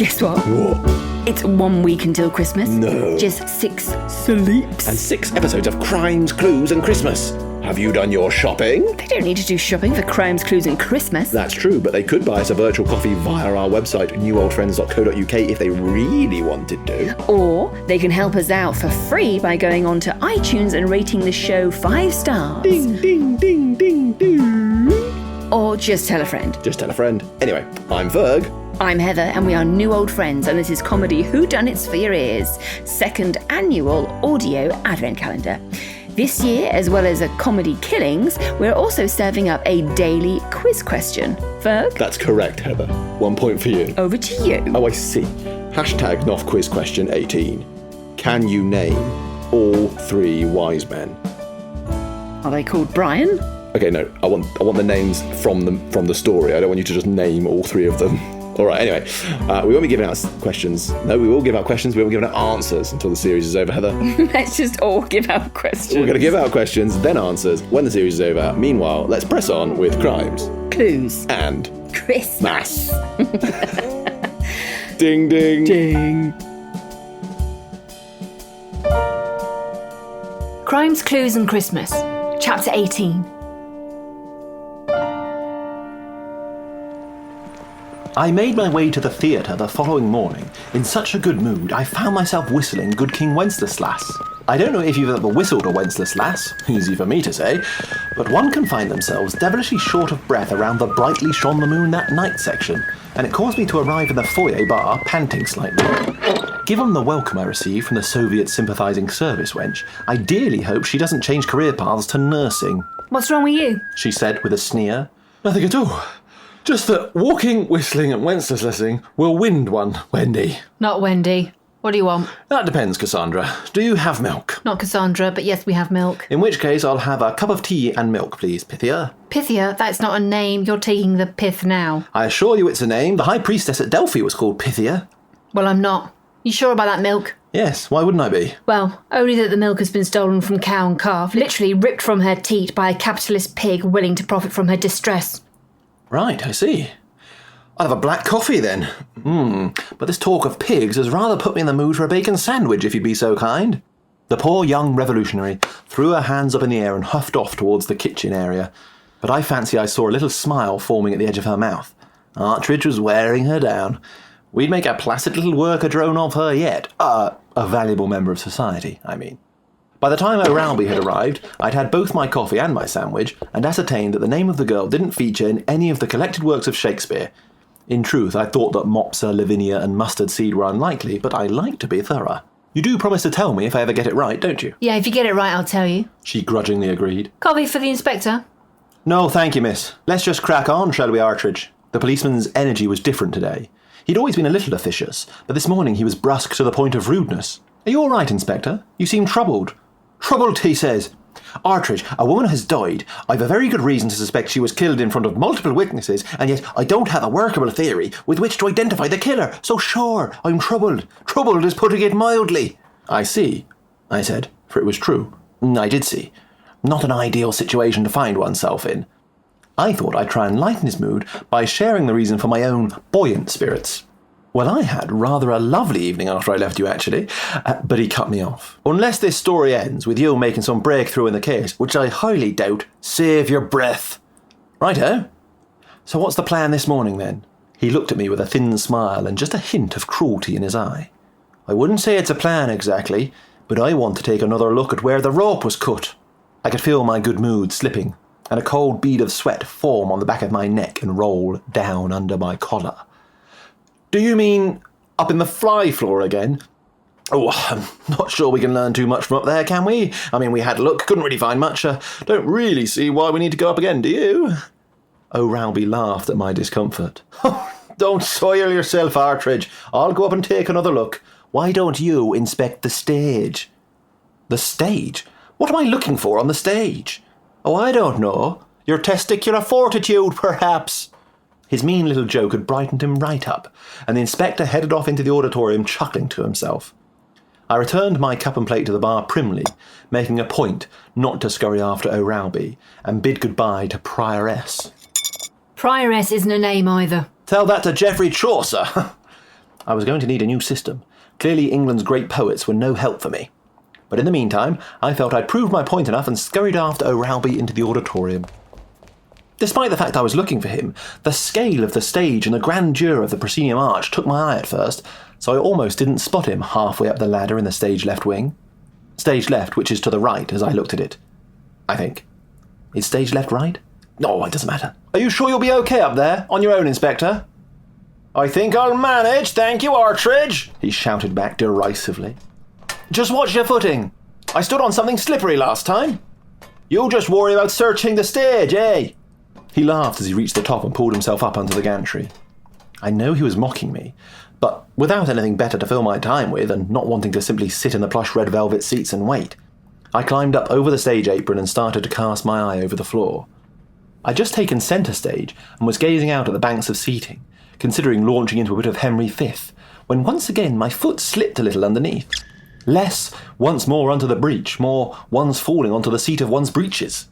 Guess what? What? It's 1 week until Christmas. No. Just 6 sleeps. And 6 episodes of Crimes, Clues and Christmas. Have you done your shopping? They don't need to do shopping for Crimes, Clues and Christmas. That's true, but they could buy us a virtual coffee via our website, newoldfriends.co.uk, if they really wanted to. Or they can help us out for free by going on to iTunes and rating the show 5 stars. Ding, ding, ding, ding, ding. Or just tell a friend. Just tell a friend. Anyway, I'm Ferg. I'm Heather, and we are New Old Friends, and this is Comedy Whodunits for Your Ears, 2nd annual audio advent calendar. This year, as well as a Comedy Killings, we're also serving up a daily quiz question. Ferg? That's correct, Heather. 1 point for you. Over to you. Oh, I see. Hashtag NOF quiz question 18. Can you name all 3 wise men? Are they called Brian? Okay, no. I want the names from the story. I don't want you to just name all 3 of them. All right, anyway, we won't be giving out questions. No, we will give out questions. We won't give out answers until the series is over, Heather. Let's just all give out questions. We're going to give out questions, then answers, when the series is over. Meanwhile, let's press on with Crimes. Clues. And Christmas. Ding, ding. Ding. Crimes, Clues and Christmas, Chapter 18. I made my way to the theatre the following morning. In such a good mood, I found myself whistling Good King Wenceslas. I don't know if you've ever whistled a Wenceslas, easy for me to say, but one can find themselves devilishly short of breath around the brightly shone the moon that night section, and it caused me to arrive in the foyer bar panting slightly. Given the welcome I received from the Soviet sympathising service wench, I dearly hope she doesn't change career paths to nursing. What's wrong with you? She said with a sneer. Nothing at all. Just that walking, whistling and Wenceslasing will wind one, Wendy. Not Wendy. What do you want? That depends, Cassandra. Do you have milk? Not Cassandra, but yes, we have milk. In which case, I'll have a cup of tea and milk, please, Pythia. Pythia? That's not a name. You're taking the pith now. I assure you it's a name. The high priestess at Delphi was called Pythia. Well, I'm not. You sure about that milk? Yes, why wouldn't I be? Well, only that the milk has been stolen from cow and calf, literally ripped from her teat by a capitalist pig willing to profit from her distress. Right, I see. I'll have a black coffee then. But this talk of pigs has rather put me in the mood for a bacon sandwich, if you'd be so kind. The poor young revolutionary threw her hands up in the air and huffed off towards the kitchen area. But I fancy I saw a little smile forming at the edge of her mouth. Artridge was wearing her down. We'd make a placid little worker drone of her yet. A valuable member of society, I mean. By the time O'Ralby had arrived, I'd had both my coffee and my sandwich, and ascertained that the name of the girl didn't feature in any of the collected works of Shakespeare. In truth, I thought that Mopsa, Lavinia and Mustard Seed were unlikely, but I like to be thorough. You do promise to tell me if I ever get it right, don't you? Yeah, if you get it right, I'll tell you. She grudgingly agreed. Coffee for the inspector? No, thank you, miss. Let's just crack on, shall we, Artridge? The policeman's energy was different today. He'd always been a little officious, but this morning he was brusque to the point of rudeness. Are you all right, Inspector? You seem troubled. Troubled, he says. Artridge, a woman has died. I've a very good reason to suspect she was killed in front of multiple witnesses, and yet I don't have a workable theory with which to identify the killer. So sure, I'm troubled. Troubled is putting it mildly. I see, I said, for it was true. I did see. Not an ideal situation to find oneself in. I thought I'd try and lighten his mood by sharing the reason for my own buoyant spirits. Well, I had rather a lovely evening after I left you, actually, but he cut me off. Unless this story ends with you making some breakthrough in the case, which I highly doubt, save your breath. Righto. So what's the plan this morning, then? He looked at me with a thin smile and just a hint of cruelty in his eye. I wouldn't say it's a plan exactly, but I want to take another look at where the rope was cut. I could feel my good mood slipping, and a cold bead of sweat form on the back of my neck and roll down under my collar. Do you mean up in the fly floor again? Oh, I'm not sure we can learn too much from up there, can we? I mean, we had a look, couldn't really find much. Don't really see why we need to go up again, do you? O'Ralby laughed at my discomfort. Oh, don't soil yourself, Artridge. I'll go up and take another look. Why don't you inspect the stage? The stage? What am I looking for on the stage? Oh, I don't know. Your testicular fortitude, perhaps. His mean little joke had brightened him right up, and the inspector headed off into the auditorium chuckling to himself. I returned my cup and plate to the bar primly, making a point not to scurry after O'Ralby, and bid goodbye to Prioress. Prioress isn't a name either. Tell that to Geoffrey Chaucer. I was going to need a new system. Clearly England's great poets were no help for me. But in the meantime, I felt I'd proved my point enough and scurried after O'Ralby into the auditorium. Despite the fact I was looking for him, the scale of the stage and the grandeur of the proscenium arch took my eye at first, so I almost didn't spot him halfway up the ladder in the stage left wing. Stage left, which is to the right as I looked at it. I think. Is stage left right? No, it doesn't matter. Are you sure you'll be okay up there, on your own, Inspector? I think I'll manage, thank you, Artridge, he shouted back derisively. Just watch your footing. I stood on something slippery last time. You just worry about searching the stage, eh? He laughed as he reached the top and pulled himself up onto the gantry. I know he was mocking me, but without anything better to fill my time with and not wanting to simply sit in the plush red velvet seats and wait, I climbed up over the stage apron and started to cast my eye over the floor. I'd just taken centre stage and was gazing out at the banks of seating, considering launching into a bit of Henry V, when once again my foot slipped a little underneath. Less once more onto the breech, more one's falling onto the seat of one's breeches.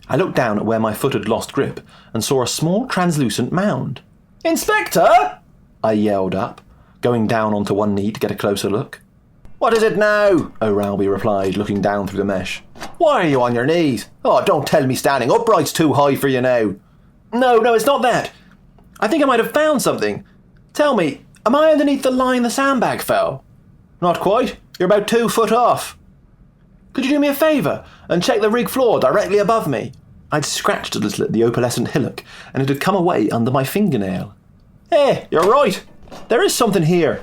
I looked down at where my foot had lost grip and saw a small translucent mound. Inspector! I yelled up, going down onto one knee to get a closer look. What is it now? O'Ralby replied, looking down through the mesh. Why are you on your knees? Oh, don't tell me standing upright's too high for you now. No, it's not that. I think I might have found something. Tell me, am I underneath the line the sandbag fell? Not quite. You're about 2 foot off. Could you do me a favour and check the rig floor directly above me? I'd scratched a little at the opalescent hillock and it had come away under my fingernail. Hey, you're right. There is something here.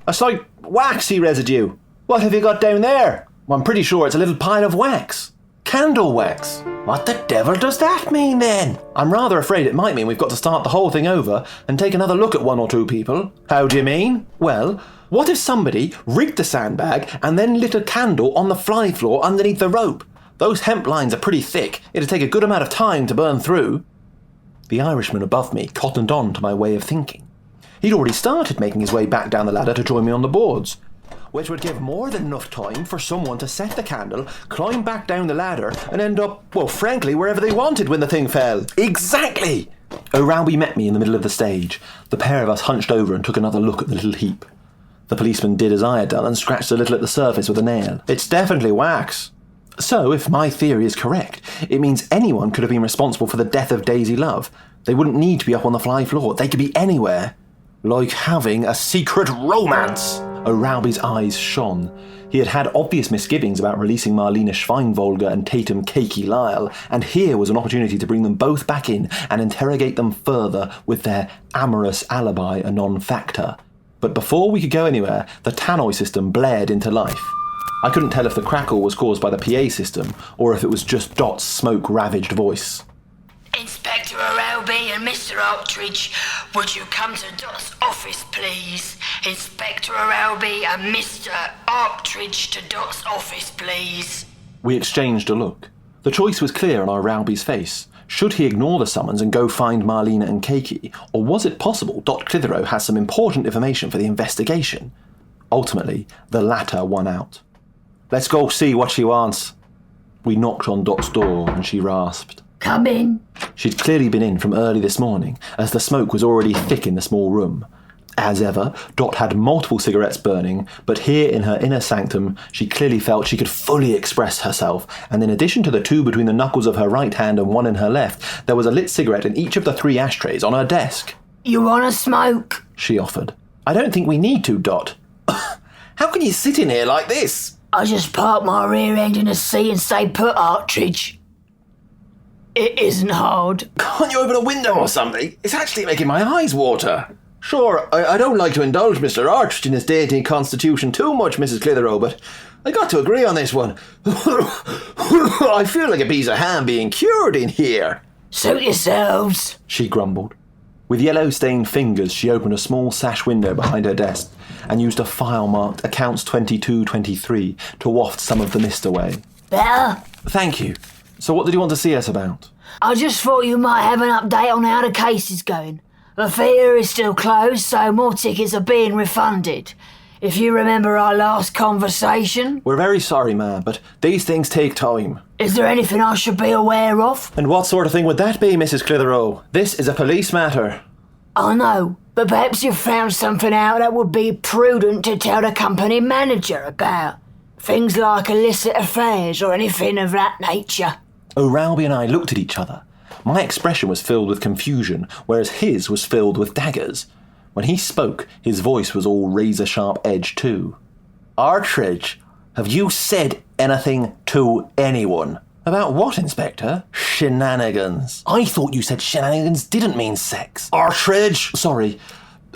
A slight waxy residue. What have you got down there? Well, I'm pretty sure it's a little pile of wax. Candle wax. What the devil does that mean then? I'm rather afraid it might mean we've got to start the whole thing over and take another look at 1 or 2 people. How do you mean? Well, what if somebody rigged the sandbag and then lit a candle on the fly floor underneath the rope? Those hemp lines are pretty thick. It'd take a good amount of time to burn through. The Irishman above me cottoned on to my way of thinking. He'd already started making his way back down the ladder to join me on the boards, which would give more than enough time for someone to set the candle, climb back down the ladder, and end up, well, frankly, wherever they wanted when the thing fell. Exactly! O'Ralby met me in the middle of the stage. The pair of us hunched over and took another look at the little heap. The policeman did as I had done and scratched a little at the surface with a nail. It's definitely wax. So, if my theory is correct, it means anyone could have been responsible for the death of Daisy Love. They wouldn't need to be up on the fly floor. They could be anywhere. Like having a secret romance. O'Ralby's eyes shone. He had had obvious misgivings about releasing Marlene Schweinvolger and Tatum Cakey Lyle, and here was an opportunity to bring them both back in and interrogate them further with their amorous alibi a non-factor. But before we could go anywhere, the tannoy system blared into life. I couldn't tell if the crackle was caused by the PA system or if it was just Dot's smoke-ravaged voice. Inspector O'Ralby and Mr. Artridge, would you come to Dot's office, please? Inspector O'Ralby and Mr. Artridge to Dot's office, please. We exchanged a look. The choice was clear on O'Ralby's face. Should he ignore the summons and go find Marlena and Cakey, or was it possible Dot Clitheroe has some important information for the investigation? Ultimately, the latter won out. Let's go see what she wants. We knocked on Dot's door and she rasped. Come in. She'd clearly been in from early this morning, as the smoke was already thick in the small room. As ever, Dot had multiple cigarettes burning, but here in her inner sanctum, she clearly felt she could fully express herself, and in addition to the 2 between the knuckles of her right hand and 1 in her left, there was a lit cigarette in each of the 3 ashtrays on her desk. You wanna smoke? She offered. I don't think we need to, Dot. How can you sit in here like this? I just park my rear end in a seat and stay put, Artridge. It isn't hard. Can't you open a window or something? It's actually making my eyes water. Sure, I don't like to indulge Mr. Artridge in his dainty constitution too much, Mrs. Clitheroe, but I got to agree on this one. I feel like a piece of ham being cured in here. Suit yourselves, she grumbled. With yellow-stained fingers, she opened a small sash window behind her desk and used a file marked Accounts 2223 to waft some of the mist away. Better? Thank you. So what did you want to see us about? I just thought you might have an update on how the case is going. The theatre is still closed, so more tickets are being refunded. If you remember our last conversation... We're very sorry, ma'am, but these things take time. Is there anything I should be aware of? And what sort of thing would that be, Mrs. Clitheroe? This is a police matter. I know, But perhaps you've found something out that would be prudent to tell the company manager about. Things like illicit affairs or anything of that nature. O'Rowby and I looked at each other. My expression was filled with confusion, whereas his was filled with daggers. When he spoke, his voice was all razor-sharp edge too. Artridge, have you said anything to anyone? About what, Inspector? Shenanigans. I thought you said shenanigans didn't mean sex. Artridge! Sorry.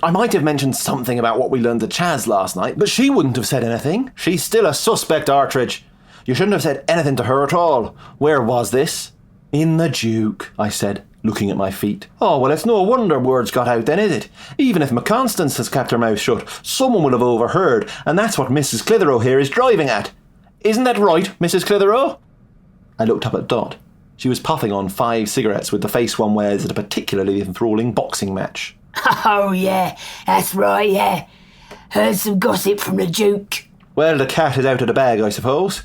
I might have mentioned something about what we learned at Chaz last night, but she wouldn't have said anything. She's still a suspect, Artridge. You shouldn't have said anything to her at all. Where was this? In the Duke, I said, looking at my feet. Oh, well, it's no wonder words got out then, is it? Even if McConstance has kept her mouth shut, someone will have overheard, and that's what Mrs. Clitheroe here is driving at. Isn't that right, Mrs. Clitheroe? I looked up at Dot. She was puffing on 5 cigarettes with the face one wears at a particularly enthralling boxing match. Oh, yeah, that's right, yeah. Heard some gossip from the Duke. Well, the cat is out of the bag, I suppose.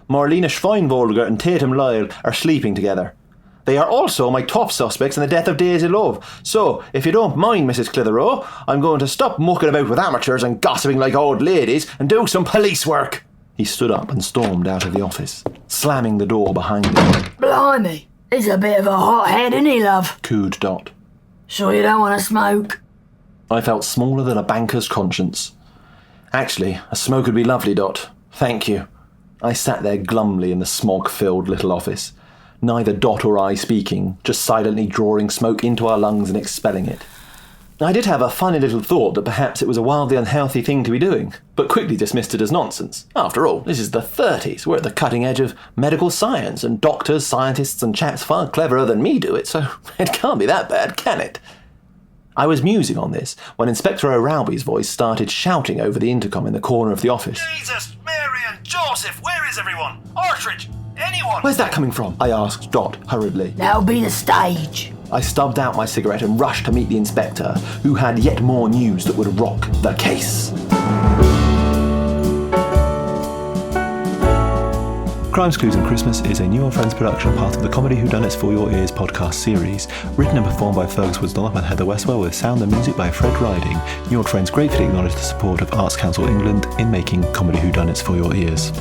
Marlena Schweinvolger and Tatum Lyle are sleeping together. They are also my top suspects in the death of Daisy Love. So, if you don't mind, Mrs. Clitheroe, I'm going to stop mucking about with amateurs and gossiping like old ladies and do some police work. He stood up and stormed out of the office, slamming the door behind him. Blimey, he's a bit of a hothead, isn't he, love? Cooed Dot. Sure you don't want to smoke? I felt smaller than a banker's conscience. Actually, a smoke would be lovely, Dot. Thank you. I sat there glumly in the smog-filled little office. Neither Dot or I speaking, just silently drawing smoke into our lungs and expelling it. I did have a funny little thought that perhaps it was a wildly unhealthy thing to be doing, but quickly dismissed it as nonsense. After all, this is the 30s. We're at the cutting edge of medical science, and doctors, scientists, and chaps far cleverer than me do it, so it can't be that bad, can it? I was musing on this when Inspector O'Rowby's voice started shouting over the intercom in the corner of the office. Jesus, Mary and Joseph, where is everyone? Artridge, anyone? Where's that coming from? I asked Dot hurriedly. That'll be the stage. I stubbed out my cigarette and rushed to meet the inspector, who had yet more news that would rock the case. Crimes, Clues and Christmas is a New Old Friends production, part of the Comedy Whodunits For Your Ears podcast series. Written and performed by Feargus Dunlop and Heather Westwell, with sound and music by Fred Riding. New Old Friends gratefully acknowledge the support of Arts Council England in making Comedy Whodunits For Your Ears.